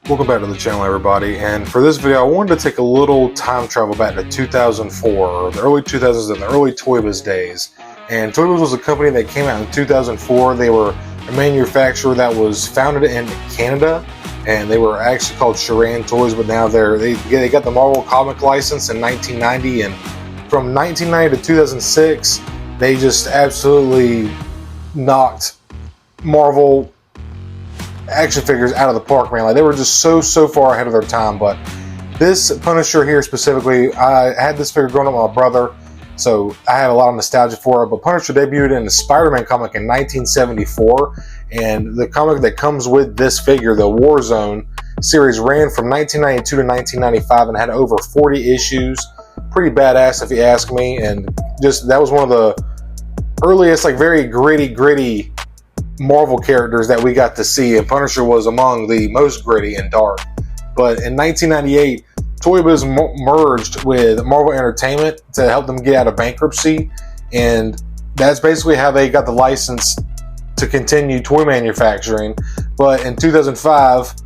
Welcome back to the channel, everybody, and for this video I wanted to take a little time travel back to 2004, or the early 2000s and the early Toybiz days. And Toybiz was a company that came out in 2004. They were a manufacturer that was founded in Canada, and they were actually called Sharan Toys, but now they got the Marvel comic license in 1990, and from 1990 to 2006 they just absolutely knocked Marvel action figures out of the park, man. Like, they were just so far ahead of their time. But this Punisher here specifically, I had this figure growing up with my brother, so I have a lot of nostalgia for it. But Punisher debuted in the Spider-Man comic in 1974, and the comic that comes with this figure, the Warzone series, ran from 1992 to 1995 and had over 40 issues. Pretty badass, if you ask me. And just, that was one of the earliest, like, very gritty Marvel characters that we got to see, and Punisher was among the most gritty and dark. But in 1998, Toybiz merged with Marvel Entertainment to help them get out of bankruptcy, and that's basically how they got the license to continue toy manufacturing. But in 2005,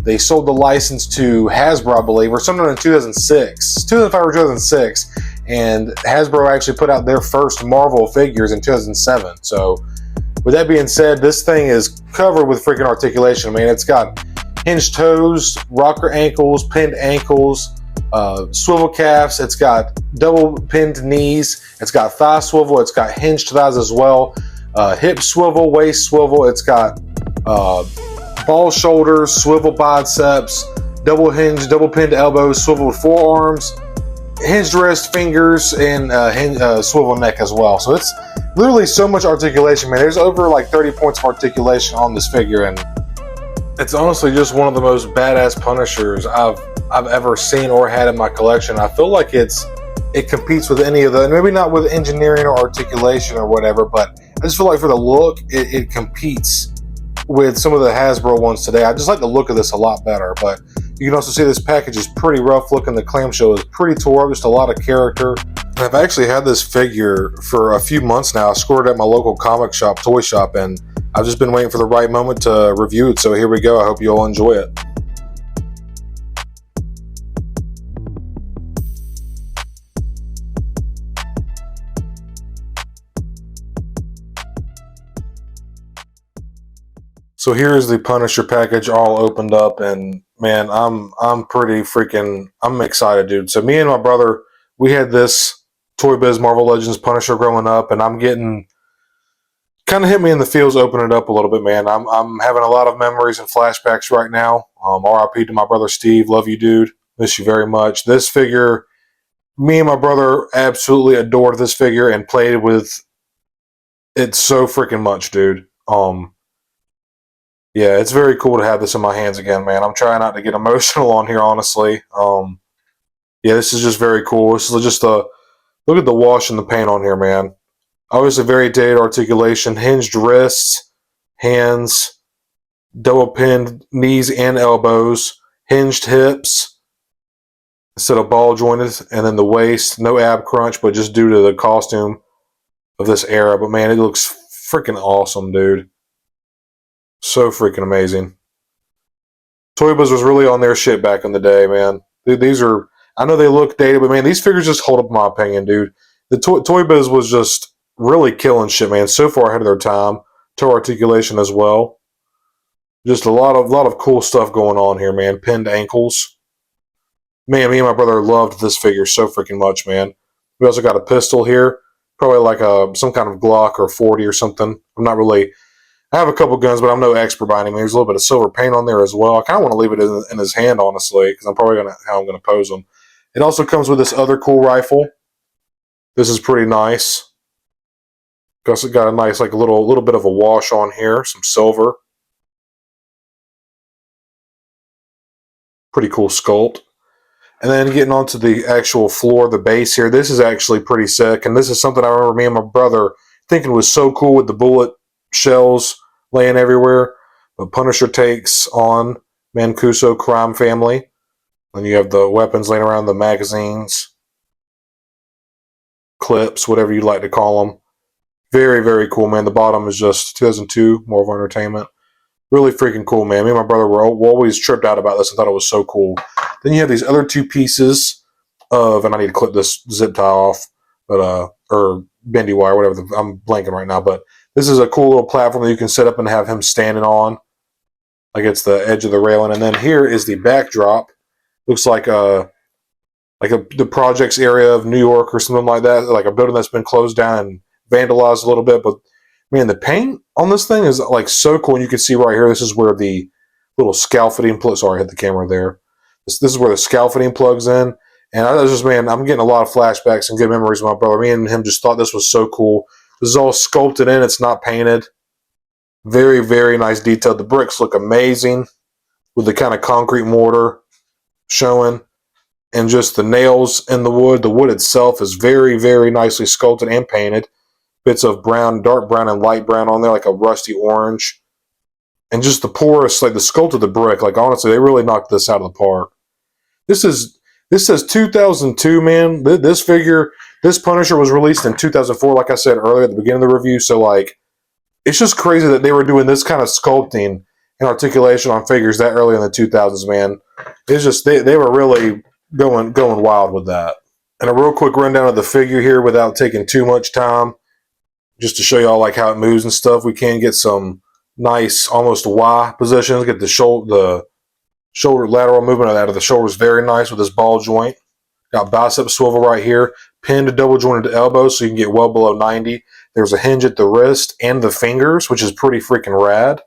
they sold the license to Hasbro, I believe, or something in 2005 or 2006, and Hasbro actually put out their first Marvel figures in 2007. So with that being said, this thing is covered with freaking articulation, man. It's got hinged toes, rocker ankles, pinned ankles, swivel calves. It's got double pinned knees. It's got thigh swivel. It's got hinged thighs as well. Hip swivel, waist swivel. It's got ball shoulders, swivel biceps, double hinged, double pinned elbows, swiveled forearms, hinged wrist, fingers, and swivel neck as well. So it's literally so much articulation, man. There's over like 30 points of articulation on this figure, and it's honestly just one of the most badass Punishers I've ever seen or had in my collection. I feel like it competes with any of the, maybe not with engineering or articulation or whatever, but I just feel like for the look, it competes with some of the Hasbro ones today. I just like the look of this a lot better. But you can also see this package is pretty rough looking. The clamshell is pretty tore up, just a lot of character. I've actually had this figure for a few months now. I scored it at my local comic shop, toy shop, and I've just been waiting for the right moment to review it. So here we go. I hope you all enjoy it. So here's the Punisher package all opened up, and man, I'm pretty freaking, I'm excited, dude. So me and my brother, we had this Toybiz Marvel Legends Punisher growing up, and I'm getting, kind of hit me in the feels opening it up a little bit, man. I'm having a lot of memories and flashbacks right now. RIP to my brother Steve, love you, dude. Miss you very much. This figure, me and my brother absolutely adored this figure and played with it so freaking much, dude. Yeah, it's very cool to have this in my hands again, man. I'm trying not to get emotional on here, honestly. Yeah, this is just very cool. This is just a look at the wash and the paint on here, man. Obviously, very dated articulation, hinged wrists, hands, double pinned knees and elbows, hinged hips instead of ball jointed, and then the waist, no ab crunch, but just due to the costume of this era. But man, it looks freaking awesome, dude. So freaking amazing. Toybiz was really on their shit back in the day, man. These are, I know they look dated, but man, these figures just hold up in my opinion, dude. The Toybiz was just really killing shit, man. So far ahead of their time. Toe articulation as well. Just a lot of cool stuff going on here, man. Pinned ankles. Man, me and my brother loved this figure so freaking much, man. We also got a pistol here. Probably like some kind of Glock or 40 or something. I'm not really, I have a couple guns, but I'm no expert by any means. There's a little bit of silver paint on there as well. I kind of want to leave it in his hand, honestly, because I'm probably how I'm gonna pose him. It also comes with this other cool rifle. This is pretty nice. Also got a nice, like, a little bit of a wash on here, some silver. Pretty cool sculpt. And then getting onto the actual floor, the base here. This is actually pretty sick, and this is something I remember me and my brother thinking was so cool with the bullet shells laying everywhere. But Punisher takes on Mancuso crime family. Then you have the weapons laying around, the magazines, clips, whatever you'd like to call them. Very, very cool, man. The bottom is just 2002, Marvel Entertainment. Really freaking cool, man. Me and my brother were always tripped out about this and thought it was so cool. Then you have these other two pieces of, and I need to clip this zip tie off, but or bendy wire, whatever. I'm blanking right now, but this is a cool little platform that you can set up and have him standing on, like it's the edge of the railing. And then here is the backdrop. Looks like the projects area of New York or something like that, like a building that's been closed down and vandalized a little bit. But man, the paint on this thing is like so cool. And you can see right here, this is where the little scaffolding plug. Sorry, I hit the camera there. This is where the scaffolding plugs in. And I was just, man, I'm getting a lot of flashbacks and good memories of my brother. Me and him just thought this was so cool. This is all sculpted in. It's not painted. Very, very nice detail. The bricks look amazing with the kind of concrete mortar showing. And just the nails in the wood. The wood itself is very, very nicely sculpted and painted. Bits of brown, dark brown, and light brown on there, like a rusty orange. And just the porous, like the sculpt of the brick. Like, honestly, they really knocked this out of the park. This says 2002, man. This figure, this Punisher was released in 2004, like I said earlier at the beginning of the review. So, like, it's just crazy that they were doing this kind of sculpting and articulation on figures that early in the 2000s, man. It's just, they were really going wild with that. And a real quick rundown of the figure here without taking too much time, just to show y'all like how it moves and stuff. We can get some nice almost Y positions. Get the shoulder lateral movement out of the shoulders very nice with this ball joint. Got bicep swivel right here, pinned to double jointed elbow so you can get well below 90. There's a hinge at the wrist and the fingers, which is pretty freaking rad.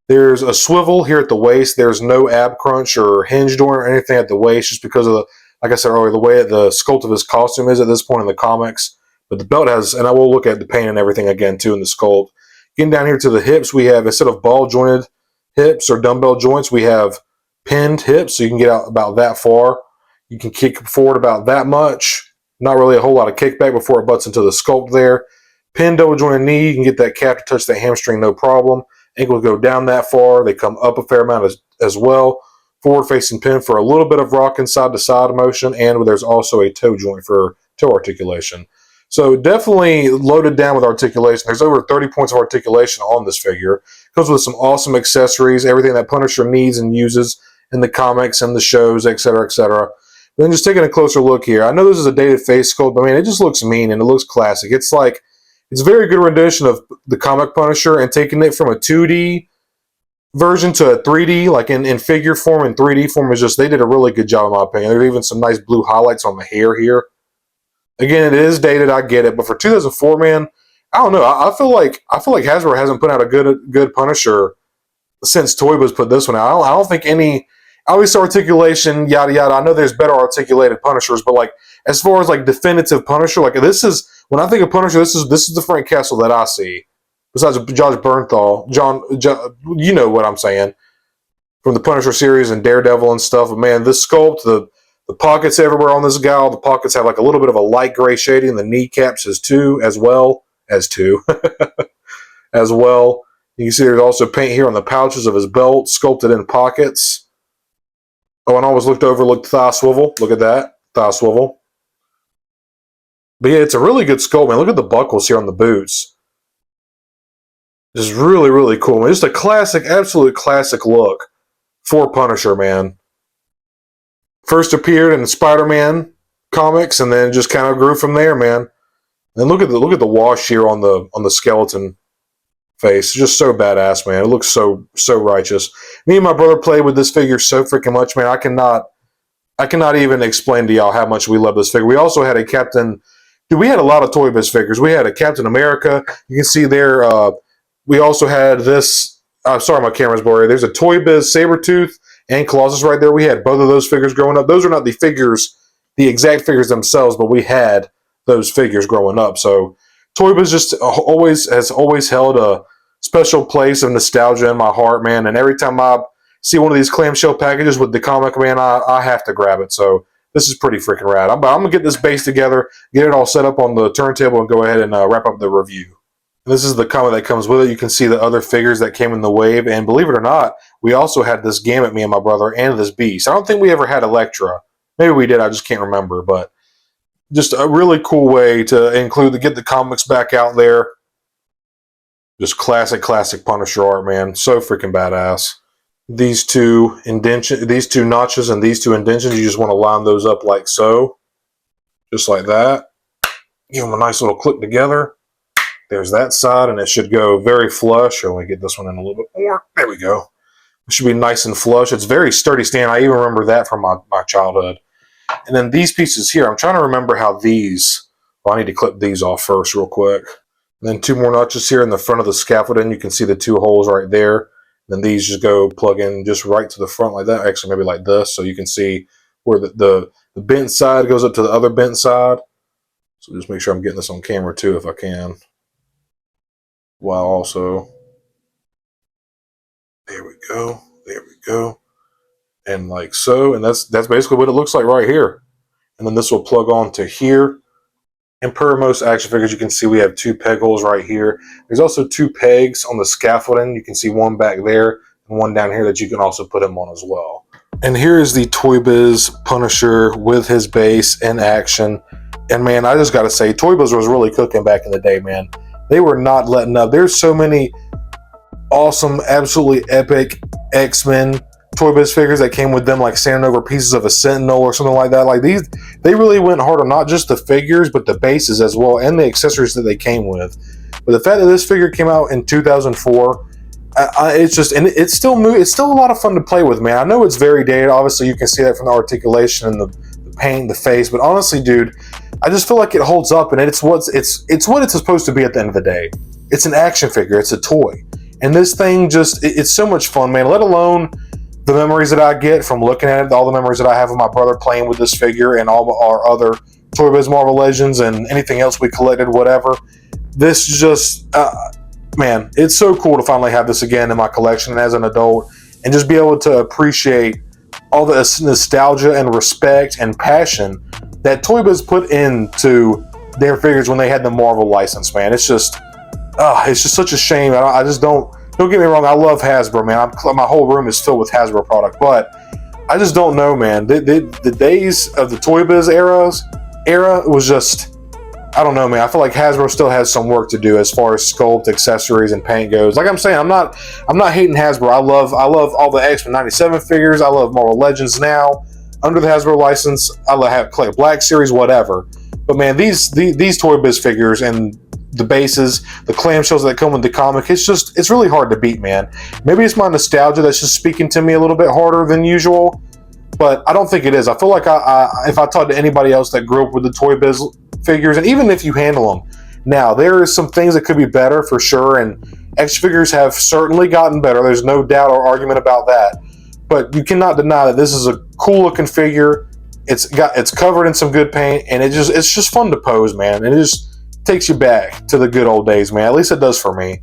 There's a swivel here at the waist. There's no ab crunch or hinge joint or anything at the waist just because of the, like I said earlier, the way the sculpt of his costume is at this point in the comics. But the belt has, and I will look at the paint and everything again too in the sculpt. Getting down here to the hips, we have, instead of ball jointed hips or dumbbell joints, we have pinned hips, so you can get out about that far. You can kick forward about that much. Not really a whole lot of kickback before it butts into the sculpt there. Pinned double jointed knee, you can get that calf to touch that hamstring, no problem. Ankles go down that far. They come up a fair amount as well. Forward facing pin for a little bit of rocking side to side motion, and there's also a toe joint for toe articulation. So definitely loaded down with articulation. There's over 30 points of articulation on this figure. Comes with some awesome accessories, everything that Punisher needs and uses in the comics and the shows, etc., etc. Then just taking a closer look here. I know this is a dated face sculpt, but I mean, it just looks mean and it looks classic. It's like, it's a very good rendition of the comic Punisher and taking it from a 2D version to a 3D, like in figure form and 3D form, is just, they did a really good job in my opinion. There's even some nice blue highlights on the hair here. Again, it is dated, I get it, but for 2004, man, I don't know. I feel like Hasbro hasn't put out a good Punisher since Toybiz put this one out. I don't think any, obviously articulation, yada yada. I know there's better articulated Punishers, but like as far as like definitive Punisher, like this is, when I think of Punisher, this is the Frank Castle that I see. Besides Josh Bernthal, John, you know what I'm saying, from the Punisher series and Daredevil and stuff. But man, this sculpt, the pockets everywhere on this gal, the pockets have like a little bit of a light gray shading. The kneecaps as well. As well. You can see there's also paint here on the pouches of his belt, sculpted in pockets. Oh, and I always overlooked thigh swivel. Look at that, thigh swivel. But yeah, it's a really good sculpt, man. Look at the buckles here on the boots. Just really, really cool, man. Just a classic, absolute classic look for Punisher, man. First appeared in Spider-Man comics, and then just kind of grew from there, man. And look at the wash here on the skeleton face. It's just so badass, man. It looks so righteous. Me and my brother played with this figure so freaking much, man. I cannot even explain to y'all how much we love this figure. We also had a Captain. Dude, we had a lot of Toybiz figures. We had a Captain America. You can see there. We also had this. Sorry, my camera's blurry. There's a Toybiz Sabretooth and Colossus right there. We had both of those figures growing up. Those are not the figures, the exact figures themselves, but we had those figures growing up. So Toybiz just has always held a special place of nostalgia in my heart, man. And every time I see one of these clamshell packages with the comic, man, I have to grab it. So this is pretty freaking rad. I'm going to get this base together, get it all set up on the turntable, and go ahead and wrap up the review. And this is the comic that comes with it. You can see the other figures that came in the wave. And believe it or not, we also had this Gambit, me and my brother, and this Beast. I don't think we ever had Elektra. Maybe we did. I just can't remember. But just a really cool way to get the comics back out there. Just classic Punisher art, man. So freaking badass. These two notches and these two indentions, you just want to line those up like so. Just like that. Give them a nice little click together. There's that side, and it should go very flush. Let me get this one in a little bit more. There we go. It should be nice and flush. It's very sturdy stand. I even remember that from my childhood. And then these pieces here, I'm trying to remember how these, well, I need to clip these off first real quick. And then two more notches here in the front of the scaffolding. You can see the two holes right there. Then these just go plug in just right to the front like that. Actually, maybe like this, so you can see where the bent side goes up to the other bent side. So just make sure I'm getting this on camera too if I can. While also, there we go, and like so, and that's basically what it looks like right here. And then this will plug on to here. And per most action figures, you can see we have two peg holes right here. There's also two pegs on the scaffolding. You can see one back there and one down here that you can also put them on as well. And here is the Toybiz Punisher with his base in action. And man, I just got to say, Toybiz was really cooking back in the day, man. They were not letting up. There's so many awesome, absolutely epic X-Men Toybiz figures that came with them, like standing over pieces of a Sentinel or something like that. Like these, they really went hard on not just the figures, but the bases as well, and the accessories that they came with. But the fact that this figure came out in 2004, it's just, and it's still a lot of fun to play with, man. I know it's very dated. Obviously, you can see that from the articulation and the paint, the face. But honestly, dude, I just feel like it holds up, and it's what it's supposed to be at the end of the day. It's an action figure. It's a toy. And this thing just, it's so much fun, man. Let alone the memories that I get from looking at it, all the memories that I have of my brother playing with this figure and all our other Toybiz Marvel Legends and anything else we collected, whatever. This just, man, it's so cool to finally have this again in my collection as an adult and just be able to appreciate all the nostalgia and respect and passion that Toybiz put into their figures when they had the Marvel license, man. It's just such a shame. I just don't get me wrong. I love Hasbro, man. My whole room is filled with Hasbro product, but I just don't know, man. The days of the Toybiz era was just, I don't know, man. I feel like Hasbro still has some work to do as far as sculpt, accessories, and paint goes. Like I'm saying, I'm not hating Hasbro. I love all the X-Men 97 figures. I love Marvel Legends now under the Hasbro license. I collect Black Series, whatever. But man, these Toybiz figures and the bases, the clamshells that come with the comic, it's really hard to beat, man. Maybe it's my nostalgia that's just speaking to me a little bit harder than usual, but I don't think it is. I feel like if I talk to anybody else that grew up with the Toybiz figures, and even if you handle them now, there is some things that could be better for sure, and X figures have certainly gotten better. There's no doubt or argument about that, but you cannot deny that this is a cool looking figure. It's covered in some good paint, and it's just fun to pose, man. And it just takes you back to the good old days, man. At least it does for me.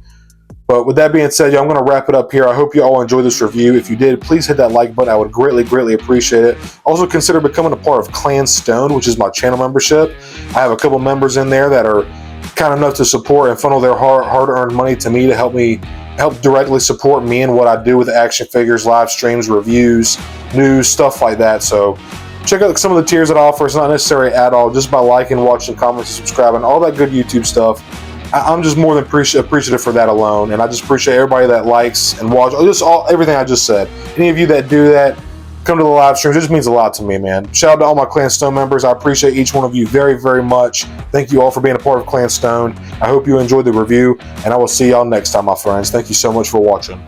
But with that being said, I'm going to wrap it up here. I hope you all enjoyed this review. If you did, please hit that like button. I would greatly appreciate it. Also consider becoming a part of Clan Stone, which is my channel membership. I have a couple members in there that are kind enough to support and funnel their hard-earned money to me to help directly support me and what I do with action figures, live streams, reviews, news, stuff like that. So check out some of the tiers that I offer. It's not necessary at all. Just by liking, watching, commenting, subscribing, all that good YouTube stuff. I'm just more than appreciative for that alone. And I just appreciate everybody that likes and watches. Everything I just said. Any of you that do that, come to the live streams. It just means a lot to me, man. Shout out to all my Clan Stone members. I appreciate each one of you very much. Thank you all for being a part of Clan Stone. I hope you enjoyed the review, and I will see y'all next time, my friends. Thank you so much for watching.